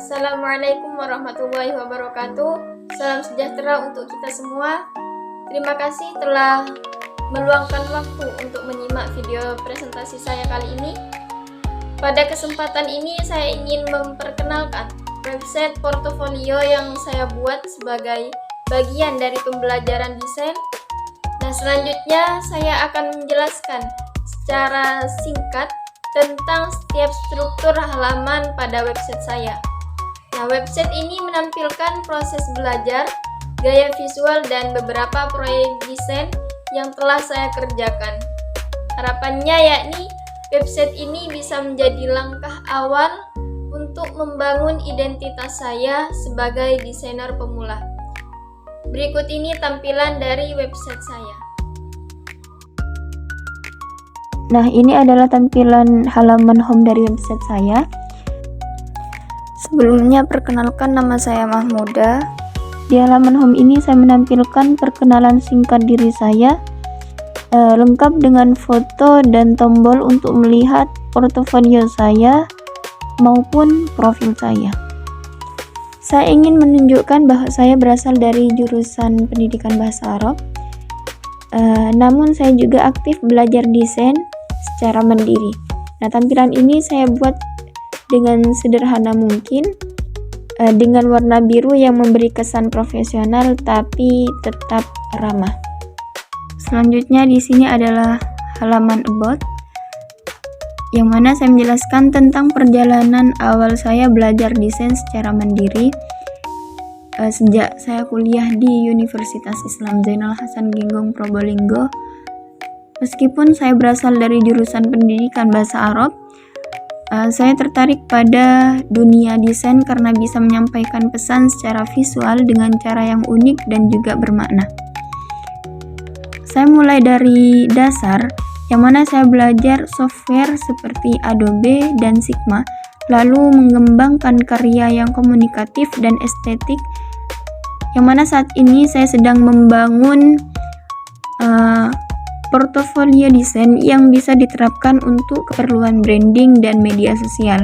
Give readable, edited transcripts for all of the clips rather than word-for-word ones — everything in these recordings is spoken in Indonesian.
Assalamualaikum warahmatullahi wabarakatuh. Salam sejahtera untuk kita semua. Terima kasih telah meluangkan waktu untuk menyimak video presentasi saya kali ini. Pada kesempatan ini saya ingin memperkenalkan website portofolio yang saya buat sebagai bagian dari pembelajaran desain. Nah, selanjutnya saya akan menjelaskan secara singkat tentang setiap struktur halaman pada website saya. Nah, website ini menampilkan proses belajar, gaya visual, dan beberapa proyek desain yang telah saya kerjakan. Harapannya yakni website ini bisa menjadi langkah awal untuk membangun identitas saya sebagai desainer pemula. Berikut ini tampilan dari website saya. Nah, ini adalah tampilan halaman home dari website saya. Sebelumnya, perkenalkan, nama saya Mahmuda. Di halaman home ini saya menampilkan perkenalan singkat diri saya, lengkap dengan foto dan tombol untuk melihat portofolio saya maupun profil saya. Saya ingin menunjukkan bahwa saya berasal dari jurusan pendidikan bahasa Arab, namun saya juga aktif belajar desain secara mandiri. Nah, tampilan ini saya buat dengan sederhana mungkin, dengan warna biru yang memberi kesan profesional tapi tetap ramah. Selanjutnya di sini adalah halaman about, yang mana saya menjelaskan tentang perjalanan awal saya belajar desain secara mandiri sejak saya kuliah di Universitas Islam Zainal Hasan Genggong Probolinggo. Meskipun saya berasal dari jurusan pendidikan bahasa Arab, saya tertarik pada dunia desain karena bisa menyampaikan pesan secara visual dengan cara yang unik dan juga bermakna. Saya mulai dari dasar, yang mana saya belajar software seperti Adobe dan Sigma, lalu mengembangkan karya yang komunikatif dan estetik, yang mana saat ini saya sedang membangun portofolio desain yang bisa diterapkan untuk keperluan branding dan media sosial.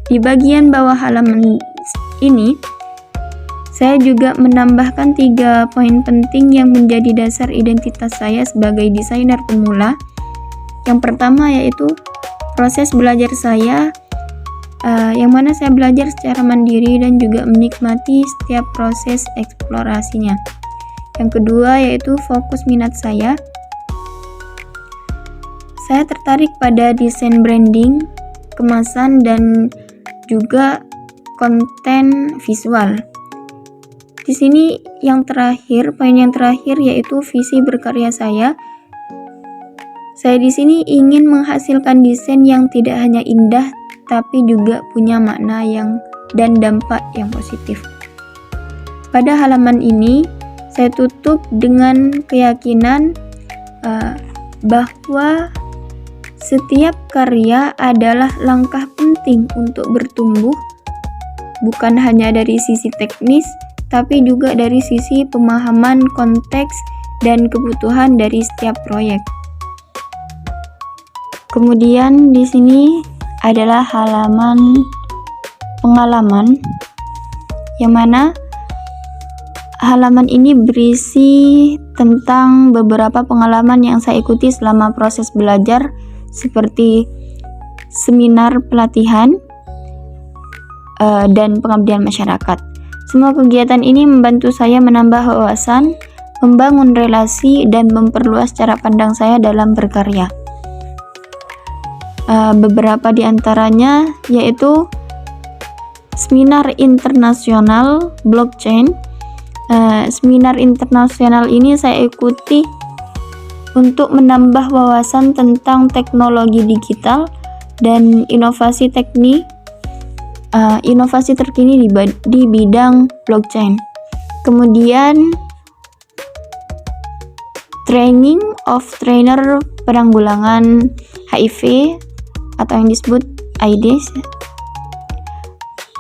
Di bagian bawah halaman ini, saya juga menambahkan 3 poin penting yang menjadi dasar identitas saya sebagai desainer pemula. Yang pertama yaitu proses belajar saya, yang mana saya belajar secara mandiri dan juga menikmati setiap proses eksplorasinya. Yang kedua yaitu fokus minat saya. Saya tertarik pada desain branding, kemasan, dan juga konten visual. Di sini poin yang terakhir yaitu visi berkarya saya. Saya di sini ingin menghasilkan desain yang tidak hanya indah, tapi juga punya makna dan dampak yang positif. Pada halaman ini, saya tutup dengan keyakinan bahwa setiap karya adalah langkah penting untuk bertumbuh, bukan hanya dari sisi teknis, tapi juga dari sisi pemahaman konteks dan kebutuhan dari setiap proyek. Kemudian di sini adalah halaman pengalaman, yang mana halaman ini berisi tentang beberapa pengalaman yang saya ikuti selama proses belajar, seperti seminar pelatihan dan pengabdian masyarakat. Semua kegiatan ini membantu saya menambah wawasan, membangun relasi, dan memperluas cara pandang saya dalam berkarya. Beberapa di antaranya yaitu seminar internasional blockchain. Seminar internasional ini saya ikuti untuk menambah wawasan tentang teknologi digital dan inovasi terkini di bidang blockchain. Kemudian training of trainer penanggulangan HIV atau yang disebut AIDS.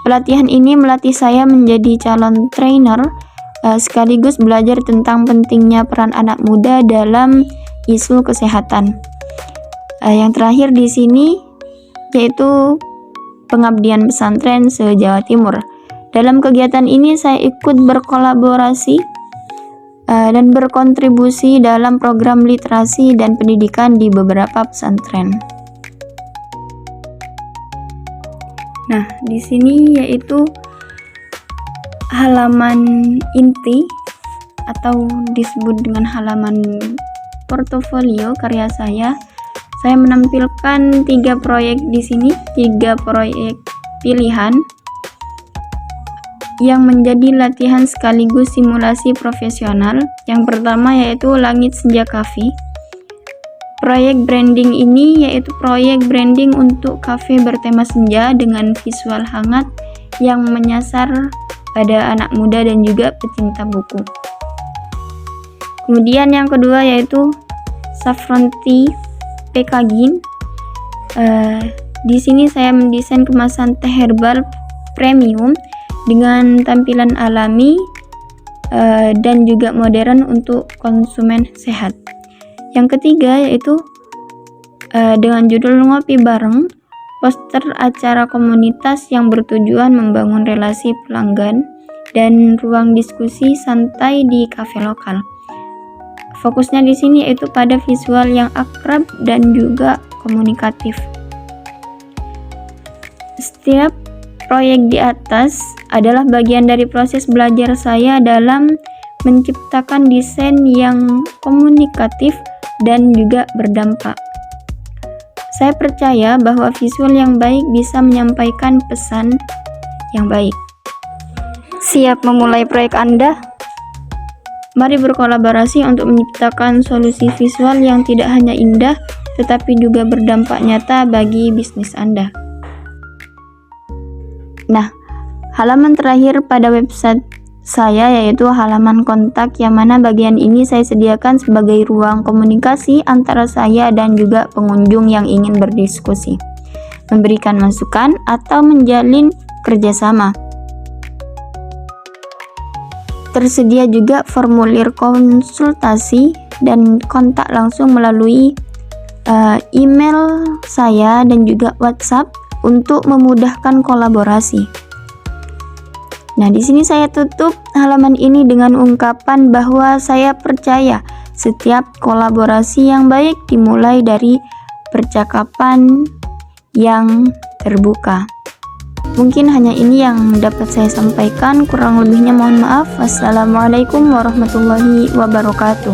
Pelatihan ini melatih saya menjadi calon trainer, sekaligus belajar tentang pentingnya peran anak muda dalam isu kesehatan. Yang terakhir di sini yaitu Pengabdian Pesantren se-Jawa Timur. Dalam kegiatan ini saya ikut berkolaborasi dan berkontribusi dalam program literasi dan pendidikan di beberapa pesantren. Nah, di sini yaitu halaman inti atau disebut dengan halaman portofolio karya saya. Saya menampilkan 3 proyek di sini, 3 proyek pilihan yang menjadi latihan sekaligus simulasi profesional. Yang pertama yaitu Langit Senja Cafe. Proyek branding ini yaitu proyek branding untuk kafe bertema senja dengan visual hangat yang menyasar pada anak muda dan juga pecinta buku. Kemudian yang kedua yaitu Saffron Tea Packaging. Di sini saya mendesain kemasan teh herbal premium dengan tampilan alami dan juga modern untuk konsumen sehat. Yang ketiga yaitu dengan judul Ngopi Bareng, poster acara komunitas yang bertujuan membangun relasi pelanggan dan ruang diskusi santai di kafe lokal. Fokusnya di sini yaitu pada visual yang akrab dan juga komunikatif. Setiap proyek di atas adalah bagian dari proses belajar saya dalam menciptakan desain yang komunikatif dan juga berdampak. Saya percaya bahwa visual yang baik bisa menyampaikan pesan yang baik. Siap memulai proyek Anda? Mari berkolaborasi untuk menciptakan solusi visual yang tidak hanya indah, tetapi juga berdampak nyata bagi bisnis Anda. Nah, halaman terakhir pada website saya yaitu halaman kontak, yang mana bagian ini saya sediakan sebagai ruang komunikasi antara saya dan juga pengunjung yang ingin berdiskusi, memberikan masukan, atau menjalin kerjasama. Tersedia juga formulir konsultasi dan kontak langsung melalui email saya dan juga WhatsApp untuk memudahkan kolaborasi. Nah, di sini saya tutup halaman ini dengan ungkapan bahwa saya percaya setiap kolaborasi yang baik dimulai dari percakapan yang terbuka. Mungkin hanya ini yang dapat saya sampaikan, kurang lebihnya mohon maaf. Wassalamualaikum warahmatullahi wabarakatuh.